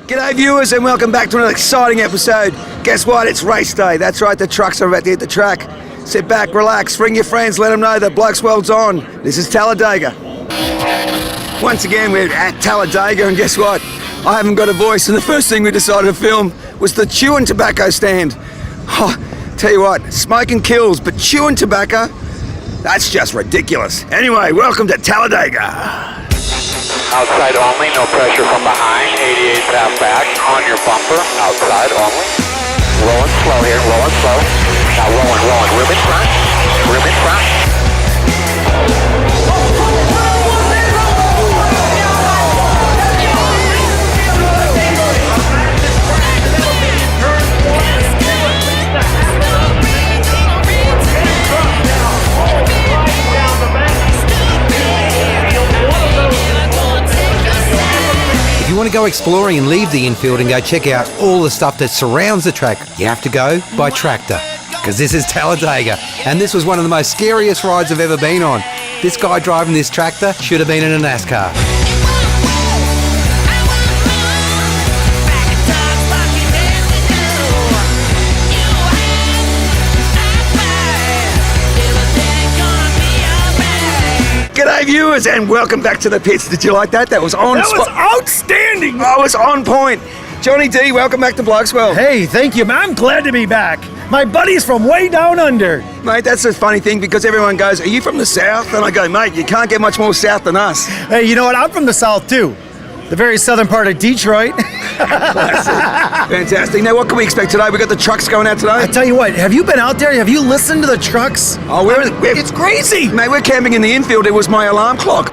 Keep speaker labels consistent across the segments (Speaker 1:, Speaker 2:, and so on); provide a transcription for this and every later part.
Speaker 1: G'day viewers and welcome back to another exciting episode. Guess what? It's race day. That's right, the trucks are about to hit the track. Sit back, relax, bring your friends, let them know that BlokesWorld's on. This is Talladega. Once again, we're at Talladega and guess what? I haven't got a voice and the first thing we decided to film was the chewing tobacco stand. Oh, tell you what, smoking kills, but chewing tobacco? That's just ridiculous. Anyway, welcome to Talladega.
Speaker 2: Outside only, no pressure from behind, 88 half back, on your bumper, outside only. Rolling slow here, rolling slow. Now rolling, rim in front, rim in front.
Speaker 3: If you want to go exploring and leave the infield and go check out all the stuff that surrounds the track, you have to go by tractor. Because this is Talladega, and this was one of the most scariest rides I've ever been on. This guy driving this tractor should have been in a Nascar.
Speaker 1: G'day viewers and welcome back to the pits. Did you like that? That was on
Speaker 4: That was outstanding!
Speaker 1: Oh, it was on point. Johnny D, welcome back to BlokesWorld.
Speaker 4: Hey, thank you, man. I'm glad to be back. My buddy's from way down under.
Speaker 1: Mate, that's a funny thing because everyone goes, are you from the south? And I go, mate, you can't get much more south than us.
Speaker 4: Hey, you know what? I'm from the south, too. The very southern part of Detroit.
Speaker 1: Fantastic. Now, what can we expect today? We got the trucks going out today.
Speaker 4: I tell you what, have you been out there? Have you listened to the trucks?
Speaker 1: Oh,
Speaker 4: It's crazy.
Speaker 1: Mate, we're camping in the infield. It was my alarm clock.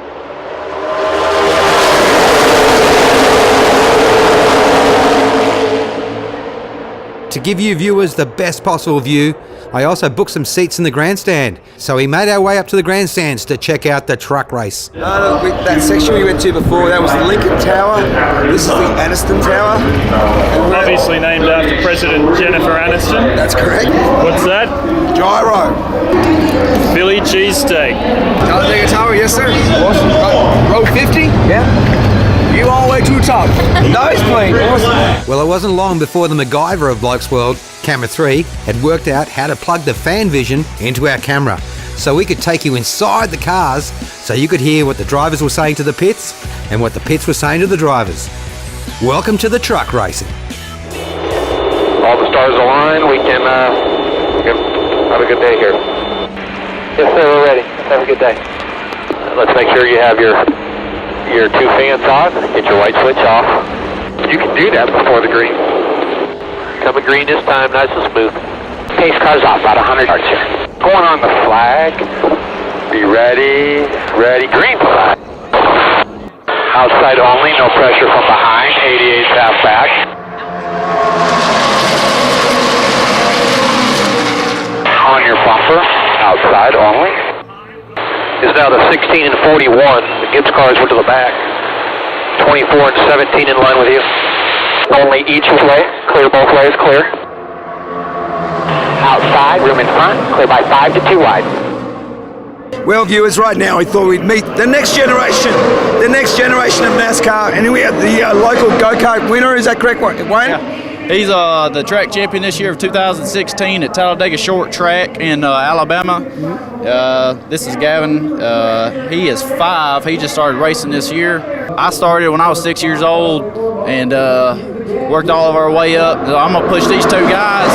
Speaker 3: To give you viewers the best possible view, I also booked some seats in the grandstand. So we made our way up to the grandstands to check out the truck race.
Speaker 1: That section we went to before, that was the Lincoln Tower. This is the Aniston Tower.
Speaker 5: Obviously named after President Jennifer Aniston.
Speaker 1: That's correct.
Speaker 5: What's that?
Speaker 1: Gyro.
Speaker 5: Philly cheesesteak.
Speaker 1: Talladega Tower, yes sir. Awesome. Row 50? Yeah. You all the way to the top. Nose plane. Awesome.
Speaker 3: Well, it wasn't long before the MacGyver of BlokesWorld, Camera 3, had worked out how to plug the fan vision into our camera so we could take you inside the cars so you could hear what the drivers were saying to the pits and what the pits were saying to the drivers. Welcome to the truck racing.
Speaker 2: All the stars align, we can have a good day here. Yes sir, we're ready. Let's have a good day. Let's make sure you have your two fans on, get your white switch off. You can do that before the green. Coming green this time, nice and smooth. Pace car's off, about 100 yards here. Going on the flag. Be ready, green flag. Outside only, no pressure from behind, 88 half back. On your bumper, outside only. Is now the 16 and 41. The Gibbs cars went to the back. 24 and 17 in line with you. Only each way. Clear both ways, clear. Outside, room in front. Clear by 5 to 2 wide.
Speaker 1: Well, viewers, right now we thought we'd meet the next generation of NASCAR, and we have the local go-kart winner. Is that correct, Wayne?
Speaker 6: Yeah. He's the track champion this year of 2016 at Talladega Short Track in Alabama. This is Gavin. He is 5. He just started racing this year. I started when I was 6 years old and worked all of our way up. So I'm going to push these two guys,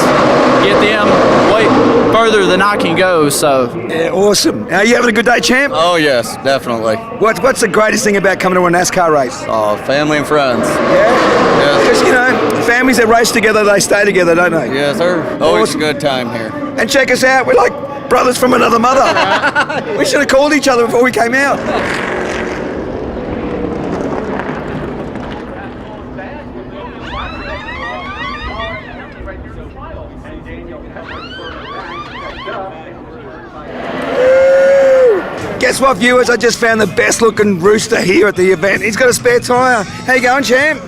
Speaker 6: get them way further than I can go. So
Speaker 1: Yeah, awesome. Are you having a good day, champ?
Speaker 7: Oh yes, definitely.
Speaker 1: What's the greatest thing about coming to a NASCAR race?
Speaker 7: Family and friends.
Speaker 1: Yeah?
Speaker 7: Yes.
Speaker 1: Because, you know, families that race together, they stay together, don't they?
Speaker 7: Yes, sir. Always
Speaker 1: Awesome.
Speaker 7: a good time here.
Speaker 1: And check us out, we're like brothers from another mother. We should have called each other before we came out. Guess what, viewers? I just found the best looking rooster here at the event. He's got a spare tyre. How you going, champ?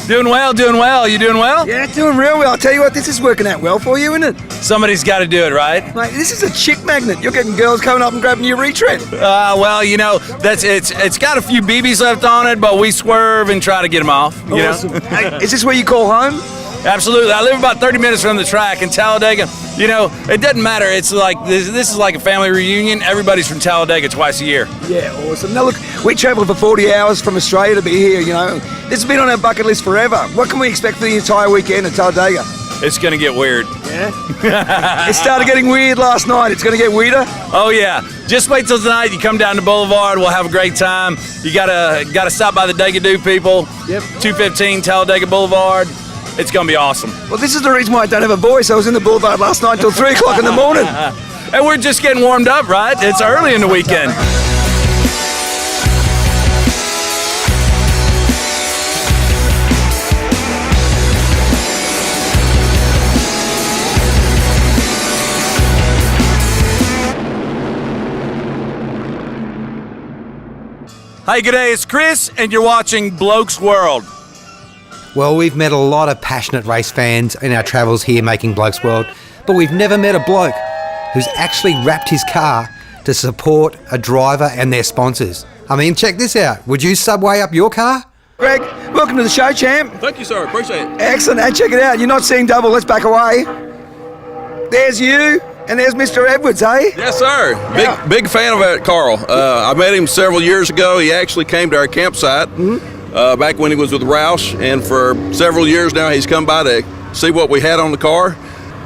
Speaker 8: Doing well, doing well. You doing well?
Speaker 1: Yeah, doing real well. I'll tell you what, this is working out well for you, isn't it?
Speaker 8: Somebody's got to do it, right?
Speaker 1: Mate, this is a chick magnet. You're getting girls coming up and grabbing your retread.
Speaker 8: Well, you know, it's got a few BBs left on it, but we swerve and try to get them off. You
Speaker 1: Awesome.
Speaker 8: know?
Speaker 1: Hey, is this where you call home?
Speaker 8: Absolutely. I live about 30 minutes from the track in Talladega. You know, it doesn't matter. It's like this is like a family reunion. Everybody's from Talladega twice a year.
Speaker 1: Yeah, awesome. Now look, we travelled for 40 hours from Australia to be here, you know. This has been on our bucket list forever. What can we expect for the entire weekend at Talladega?
Speaker 8: It's going to get weird.
Speaker 1: Yeah? It started getting weird last night. It's going to get weirder?
Speaker 8: Oh, yeah. Just wait till tonight. You come down to Boulevard. We'll have a great time. You gotta stop by the Degadoo people.
Speaker 1: Yep.
Speaker 8: 215 Talladega Boulevard. It's going to be awesome.
Speaker 1: Well, this is the reason why I don't have a voice. I was in the Boulevard last night until 3 o'clock in the morning.
Speaker 8: And we're just getting warmed up, right? It's early in the weekend. Hey, good day. It's Chris, and you're watching BlokesWorld.
Speaker 3: Well, we've met a lot of passionate race fans in our travels here making BlokesWorld, but we've never met a bloke who's actually wrapped his car to support a driver and their sponsors. I mean, check this out. Would you subway up your car?
Speaker 1: Greg, welcome to the show, champ.
Speaker 9: Thank you, sir. Appreciate it.
Speaker 1: Excellent. Hey, check it out. You're not seeing double. Let's back away. There's you, and there's Mr. Edwards, eh?
Speaker 9: Yes, sir.
Speaker 1: Yeah.
Speaker 9: Big fan of that, Carl. I met him several years ago. He actually came to our campsite back when he was with Roush, and for several years now he's come by to see what we had on the car.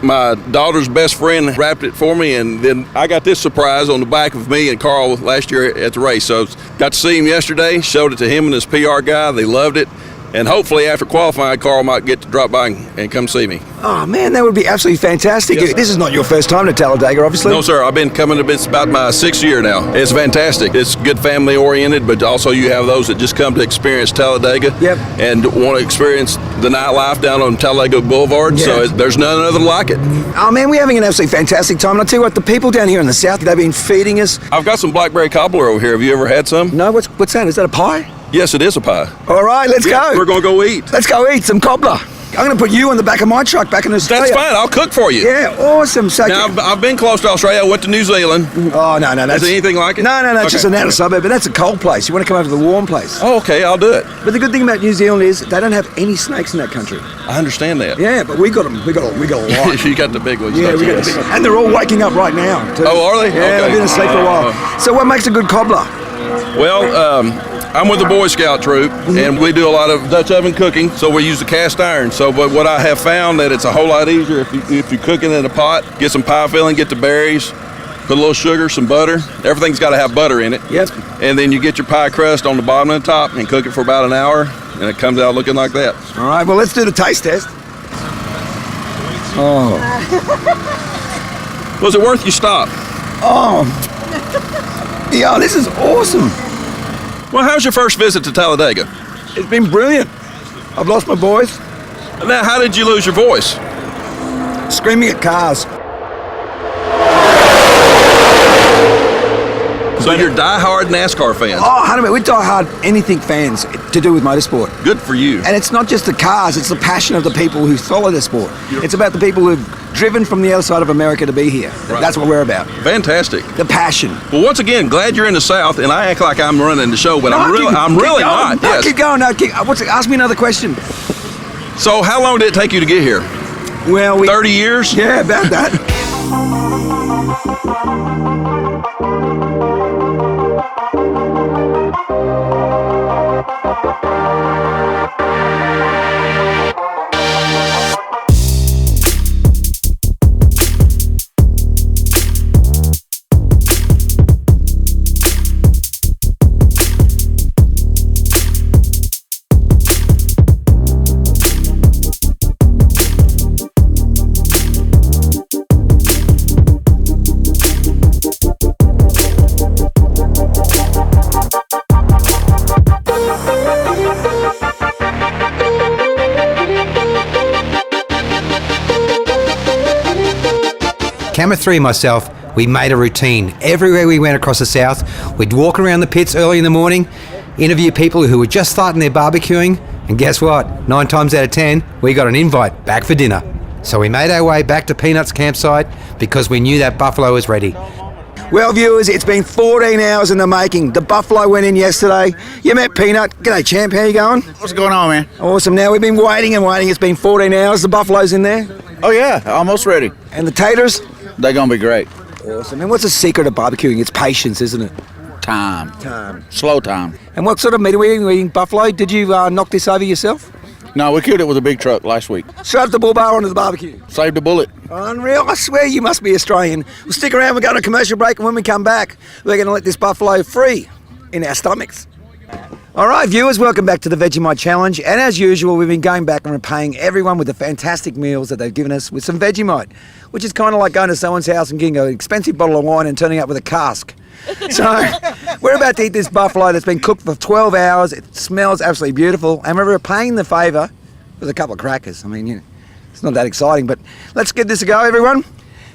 Speaker 9: My daughter's best friend wrapped it for me, and then I got this surprise on the back of me and Carl last year at the race. So got to see him yesterday, showed it to him and his PR guy. They loved it. And hopefully after qualifying, Carl might get to drop by and come see me.
Speaker 1: Oh, man, that would be absolutely fantastic.
Speaker 9: Yes,
Speaker 1: This is not your first time to Talladega, obviously.
Speaker 9: No, sir. I've been coming to it's about my 6th year now. It's fantastic. It's good family oriented, but also you have those that just come to experience Talladega and want to experience the nightlife down on Talladega Boulevard.
Speaker 1: Yeah.
Speaker 9: So there's none other like it.
Speaker 1: Oh, man, we're having an absolutely fantastic time. And I'll tell you what, the people down here in the south, they've been feeding us.
Speaker 9: I've got some blackberry cobbler over here. Have you ever had some?
Speaker 1: No, what's that? Is that a pie?
Speaker 9: Yes, it is a pie.
Speaker 1: All right, let's go.
Speaker 9: We're going to go eat.
Speaker 1: Let's go eat some cobbler. I'm going to put you on the back of my truck back in Australia.
Speaker 9: That's fine. I'll cook for you.
Speaker 1: Yeah, awesome. So
Speaker 9: Now, I've been close to Australia. I went to New Zealand.
Speaker 1: Oh, no,
Speaker 9: Is it anything like it?
Speaker 1: No, it's
Speaker 9: Okay.
Speaker 1: just an outer suburb, but that's a cold place. You want to come over to the warm place.
Speaker 9: Oh, okay, I'll do it.
Speaker 1: But the good thing about New Zealand is they don't have any snakes in that country.
Speaker 9: I understand that.
Speaker 1: Yeah, but we got them. We got a lot.
Speaker 9: You got the big ones.
Speaker 1: Yeah,
Speaker 9: don't
Speaker 1: we
Speaker 9: you?
Speaker 1: got the big one. And they're all waking up right now, too.
Speaker 9: Oh, are they?
Speaker 1: Yeah,
Speaker 9: Okay.
Speaker 1: they've been asleep for a while. So what makes a good cobbler?
Speaker 9: Well, I'm with the Boy Scout troop, and we do a lot of Dutch oven cooking, so we use the cast iron. So, but what I have found that it's a whole lot easier if you cook it in a pot, get some pie filling, get the berries, put a little sugar, some butter. Everything's got to have butter in it.
Speaker 1: Yep.
Speaker 9: And then you get your pie crust on the bottom and the top, and cook it for about an hour, and it comes out looking like that.
Speaker 1: All right, well, let's do the taste test. Oh.
Speaker 9: Was it worth your stop?
Speaker 1: Oh. Yeah, this is awesome.
Speaker 9: Well, how's your first visit to Talladega?
Speaker 1: It's been brilliant. I've lost my voice.
Speaker 9: Now, how did you lose your voice?
Speaker 1: Screaming at cars.
Speaker 9: So you're diehard NASCAR fans.
Speaker 1: Oh, 100%. We're die-hard anything fans to do with motorsport.
Speaker 9: Good for you.
Speaker 1: And it's not just the cars, it's the passion of the people who follow the sport. It's about the people who've driven from the other side of America to be here.
Speaker 9: Right.
Speaker 1: That's what we're about.
Speaker 9: Fantastic.
Speaker 1: The passion.
Speaker 9: Well, once again, glad you're in the South, and I act like I'm running the show, but I'm really not.
Speaker 1: No,
Speaker 9: Yes.
Speaker 1: keep going. No, ask me another question.
Speaker 9: So, how long did it take you to get here?
Speaker 1: Well,
Speaker 9: 30 years?
Speaker 1: Yeah, about that.
Speaker 3: Camera 3 and myself, we made a routine. Everywhere we went across the south, we'd walk around the pits early in the morning, interview people who were just starting their barbecuing, And guess what? 9 times out of 10, we got an invite back for dinner. So we made our way back to Peanut's campsite because we knew that buffalo was ready.
Speaker 1: Well, viewers, it's been 14 hours in the making. The buffalo went in yesterday. You met Peanut. G'day, champ. How you going?
Speaker 6: What's going on, man?
Speaker 1: Awesome. Now, we've been waiting and waiting. It's been 14 hours. The buffalo's in there.
Speaker 7: Oh, yeah, almost ready.
Speaker 1: And the taters?
Speaker 7: They're going to be great.
Speaker 1: Awesome. And what's the secret of barbecuing? It's patience, isn't it?
Speaker 7: Time. Slow time.
Speaker 1: And what sort of meat are we eating? We're eating buffalo. Did you knock this over yourself?
Speaker 7: No, we killed it with a big truck last week.
Speaker 1: Strap the bull bar onto the barbecue.
Speaker 7: Saved a bullet.
Speaker 1: Unreal. I swear you must be Australian. We'll stick around. We're going to a commercial break, and when we come back, we're going to let this buffalo free in our stomachs. All right, viewers, welcome back to the Vegemite Challenge. And as usual, we've been going back and repaying everyone with the fantastic meals that they've given us with some Vegemite, which is kind of like going to someone's house and getting an expensive bottle of wine and turning up with a cask. So we're about to eat this buffalo that's been cooked for 12 hours. It smells absolutely beautiful. And we're repaying the favour with a couple of crackers. I mean, you know, it's not that exciting, but let's give this a go, everyone.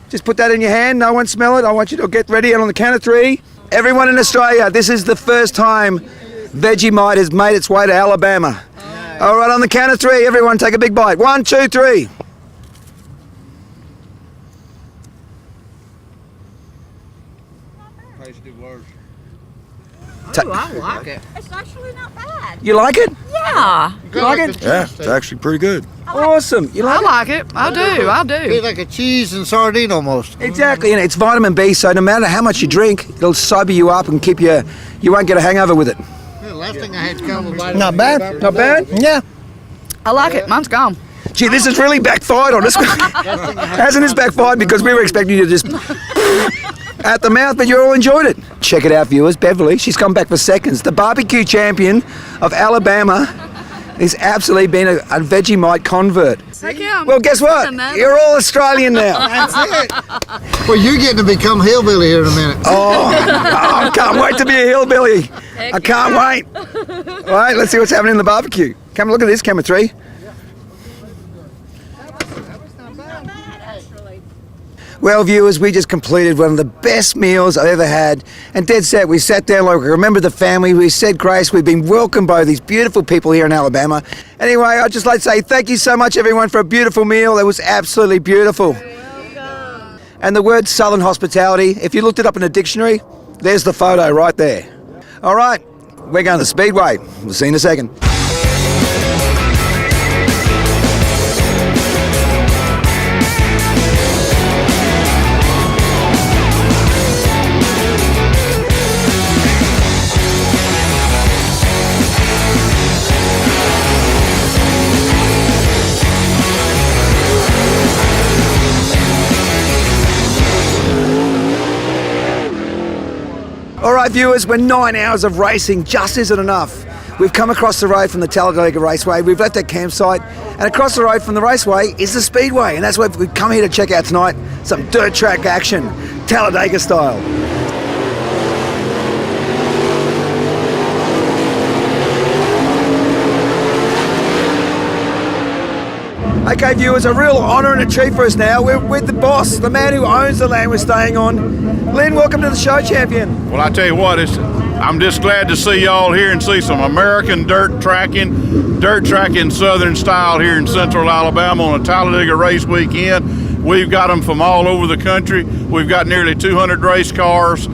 Speaker 1: Just put that in your hand. No one smell it. I want you to get ready. And on the count of 3, everyone in Australia, this is the first time Vegemite has made its way to Alabama. All right, on the count of 3, everyone take a big bite. 1, 2, 3.
Speaker 10: Oh, I like it. It's actually not bad.
Speaker 1: You like it?
Speaker 10: Yeah.
Speaker 1: You like it?
Speaker 11: Yeah, it's actually pretty good.
Speaker 1: Awesome. You like
Speaker 10: I like it. I do.
Speaker 11: It's like a cheese and sardine almost.
Speaker 1: Exactly, and it's vitamin B, so no matter how much you drink, it'll sober you up and keep you won't get a hangover with it.
Speaker 11: The last thing I had to come with
Speaker 1: Not bad. Not bad?
Speaker 11: Yeah.
Speaker 10: I like it. Mine's gone.
Speaker 1: Gee, this has really backfired on us. Hasn't this backfired? Because we were expecting you to just at the mouth, but you all enjoyed it. Check it out, viewers. Beverly, she's come back for seconds. The barbecue champion of Alabama has absolutely been a Vegemite convert.
Speaker 10: Heck yeah.
Speaker 1: Well, guess what? You're all Australian now.
Speaker 11: That's it. Well, you're getting to become hillbilly here in a minute.
Speaker 1: Oh, I can't wait to be a hillbilly. I can't wait. All right, let's see what's happening in the barbecue. Come look at this, camera 3. Well, viewers, we just completed one of the best meals I've ever had. And dead set, we sat down like we remembered the family. We said grace. We've been welcomed by these beautiful people here in Alabama. Anyway, I'd just like to say thank you so much, everyone, for a beautiful meal. It was absolutely beautiful. And the word Southern hospitality, if you looked it up in a dictionary, there's the photo right there. All right, we're going to the Speedway. We'll see you in a second. All right, viewers, we're 9 hours of racing just isn't enough. We've come across the road from the Talladega Raceway, we've left that campsite, and across the road from the raceway is the Speedway, and that's what we've come here to check out tonight, some dirt track action, Talladega style. Okay, viewers, a real honour and a treat for us now. We're with the boss, the man who owns the land we're staying on. Lynn, welcome to the show, champion.
Speaker 12: Well, I tell you what, I'm just glad to see y'all here and see some American dirt tracking Southern style here in Central Alabama on a Talladega race weekend. We've got them from all over the country. We've got nearly 200 race cars,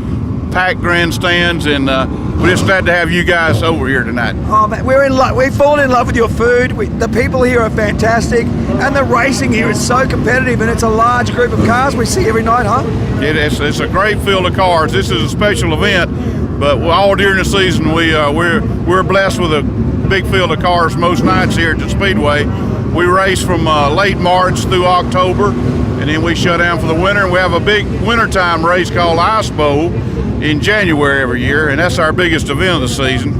Speaker 12: packed grandstands, and we're just glad to have you guys over here tonight.
Speaker 1: Oh man, we're in love. We've fallen in love with your food. The people here are fantastic, and the racing here is so competitive. And it's a large group of cars we see every night, huh?
Speaker 12: It's a great field of cars. This is a special event, but all during the season we're blessed with a big field of cars most nights here at the Speedway. We race from late March through October, and then we shut down for the winter. And we have a big wintertime race called Ice Bowl in January every year, and that's our biggest event of the season.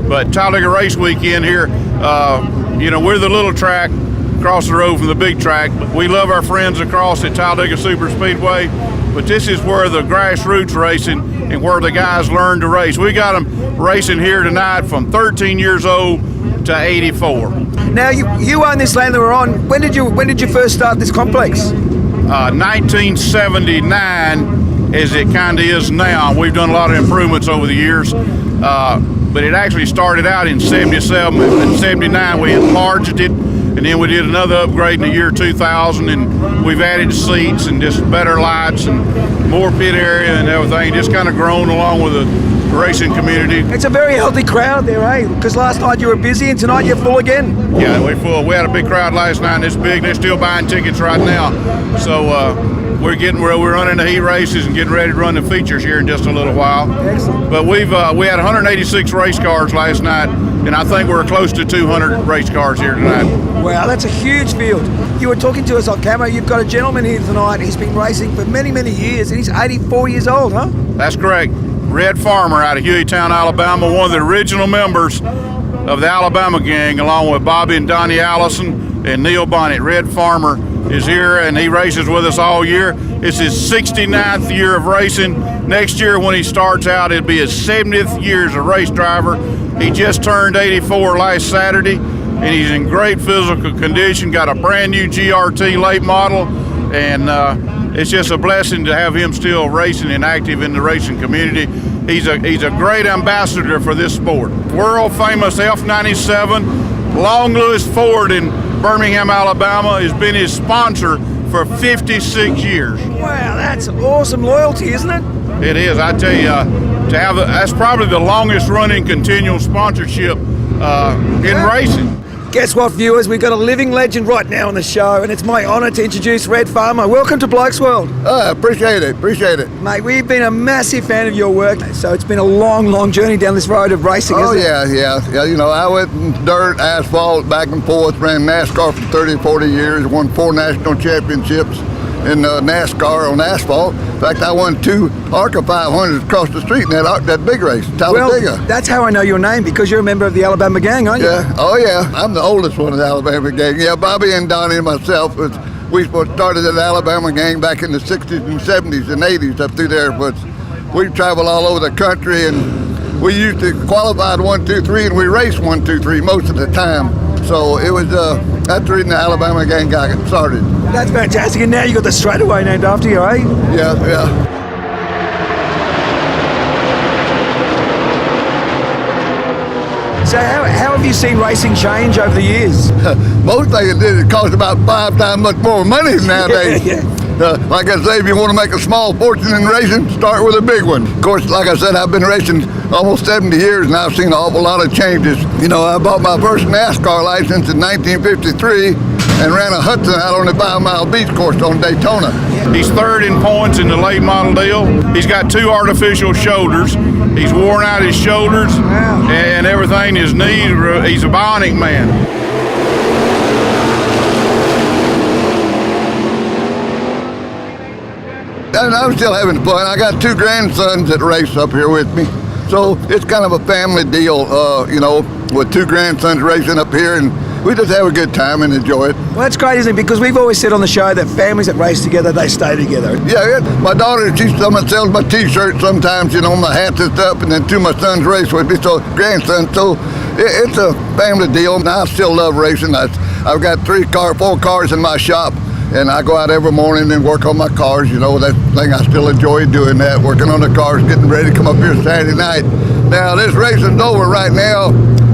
Speaker 12: But Talladega race weekend here, we're the little track across the road from the big track. We love our friends across at Talladega Super Speedway, but this is where the grassroots racing and where the guys learn to race. We got them racing here tonight from 13 years old to 84.
Speaker 1: Now you own this land that we're on. When did you first start this complex?
Speaker 12: 1979, as it kind of is now. We've done a lot of improvements over the years. but it actually started out in 77 and 79. We enlarged it, and then we did another upgrade in the year 2000, and we've added seats and just better lights and more pit area and everything. Just kind of grown along with the racing community.
Speaker 1: It's a very healthy crowd there, eh? Because last night you were busy and tonight you're full again.
Speaker 12: Yeah, we're full. We had a big crowd last night, and it's big. They're still buying tickets right now. So we're running the heat races and getting ready to run the features here in just a little while.
Speaker 1: Excellent.
Speaker 12: But we had 186 race cars last night, and I think we're close to 200 race cars here tonight.
Speaker 1: Wow, that's a huge field. You were talking to us on camera. You've got a gentleman here tonight. He's been racing for many, many years, and he's 84 years old, huh?
Speaker 12: That's correct. Red Farmer out of Hueytown, Alabama, one of the original members of the Alabama gang, along with Bobby and Donnie Allison and Neil Bonnet. Red Farmer is here, and he races with us all year. It's his 69th year of racing. Next year when he starts out, it'll be his 70th year as a race driver. He just turned 84 last Saturday, and he's in great physical condition, got a brand new GRT late model, and it's just a blessing to have him still racing and active in the racing community. He's a great ambassador for this sport. World famous F97, Long Lewis Ford in Birmingham, Alabama has been his sponsor for 56 years.
Speaker 1: Wow, that's awesome loyalty, isn't it?
Speaker 12: It is. I tell you, that's probably the longest running continual sponsorship in racing.
Speaker 1: Guess what, viewers? We've got a living legend right now on the show, and it's my honour to introduce Red Farmer. Welcome to BlokesWorld.
Speaker 11: Appreciate it.
Speaker 1: Mate, we've been a massive fan of your work, so it's been a long, long journey down this road of racing, isn't it?
Speaker 11: Yeah. You know, I went in dirt, asphalt, back and forth, ran NASCAR for 30, 40 years, won 4 national championships in NASCAR on asphalt. In fact, I won 2 ARCA 500s across the street in that big race, Talladega.
Speaker 1: Well, that's how I know your name, because you're a member of the Alabama gang, aren't you?
Speaker 11: Yeah. Oh, yeah. I'm the oldest one of the Alabama gang. Yeah, Bobby and Donnie and myself, we started the Alabama gang back in the 60s and 70s and 80s up through there. But we traveled all over the country, and we used to qualify 1, 2, 3, and we raced 1, 2, 3 most of the time. So it was, that's the reason the Alabama gang got started.
Speaker 1: That's fantastic. And now you got the straightaway named after you, eh?
Speaker 11: Yeah.
Speaker 1: So how have you seen racing change over the years?
Speaker 11: Most things it costs about 5 times much more money nowadays.
Speaker 1: Yeah.
Speaker 11: Like I say, if you want to make a small fortune in racing, start with a big one. Of course, like I said, I've been racing almost 70 years, and I've seen an awful lot of changes. You know, I bought my first NASCAR license in 1953 and ran a Hudson out on the 5-mile beach course on Daytona.
Speaker 12: He's third in points in the late model deal. He's got 2 artificial shoulders. He's worn out his shoulders and everything. His knees, he's a bionic man.
Speaker 11: And I'm still having fun. I got 2 grandsons that race up here with me. So it's kind of a family deal, you know, with 2 grandsons racing up here, and we just have a good time and enjoy it.
Speaker 1: Well, that's great, isn't it? Because we've always said on the show that families that race together, they stay together.
Speaker 11: Yeah. My daughter, she sells my T-shirts sometimes, you know, my hats and stuff, and then 2 of my sons race with me, so grandson. So it's a family deal, and I still love racing. I've got 4 cars in my shop, and I go out every morning and work on my cars. You know, that thing, I still enjoy doing that, working on the cars, getting ready to come up here Saturday night. Now, this racing's over right now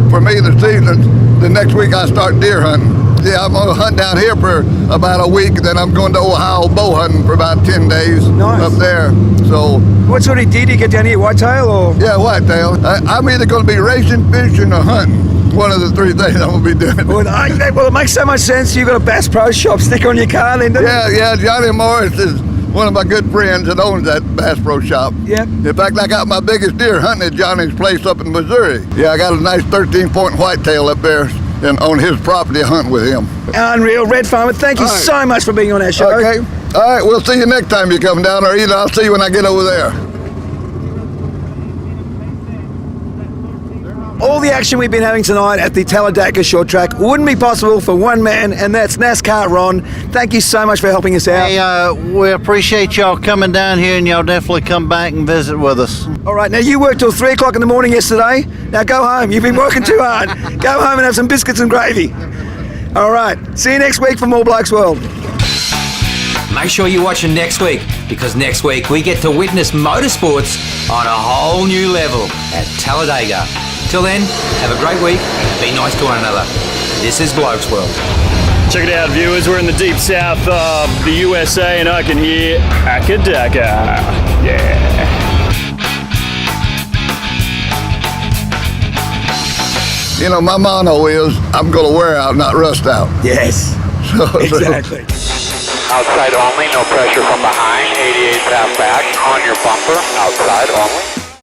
Speaker 11: for me, the season. The next week I start deer hunting. Yeah, I'm going to hunt down here for about a week, and then I'm going to Ohio bow hunting for about 10 days up there. So,
Speaker 1: what sort of deer do you get down here, whitetail or?
Speaker 11: Yeah, whitetail. I'm either going to be racing, fishing, or hunting. One of the 3 things I'm going to be doing.
Speaker 1: Well, it makes so much sense. You've got a Bass Pro Shop sticker on your car then, doesn't it?
Speaker 11: Yeah, Johnny Morris is one of my good friends that owns that Bass Pro Shop.
Speaker 1: Yep.
Speaker 11: In fact, I got my biggest deer hunting at Johnny's place up in Missouri. Yeah, I got a nice 13-point whitetail up there and on his property hunting with him.
Speaker 1: Unreal. Red Farmer, thank you so much for being on our show.
Speaker 11: Okay. All right, we'll see you next time you come down, or either I'll see you when I get over there.
Speaker 1: All the action we've been having tonight at the Talladega short track wouldn't be possible for one man, and that's NASCAR Ron. Thank you so much for helping us out.
Speaker 13: Hey, we appreciate y'all coming down here, and y'all definitely come back and visit with us.
Speaker 1: All right, now you worked till 3 o'clock in the morning yesterday. Now go home. You've been working too hard. Go home and have some biscuits and gravy. All right, see you next week for more BlokesWorld.
Speaker 3: Make sure you're watching next week, because next week we get to witness motorsports on a whole new level at Talladega. Till then, have a great week and be nice to one another. This is BlokesWorld.
Speaker 5: Check it out, viewers. We're in the deep south of the USA, and I can hear Akadaka. Yeah.
Speaker 11: You know, my motto is, I'm going to wear out, not rust out.
Speaker 1: Yes. Exactly.
Speaker 2: Outside only, no pressure from behind. 88 half back on your bumper. Outside only.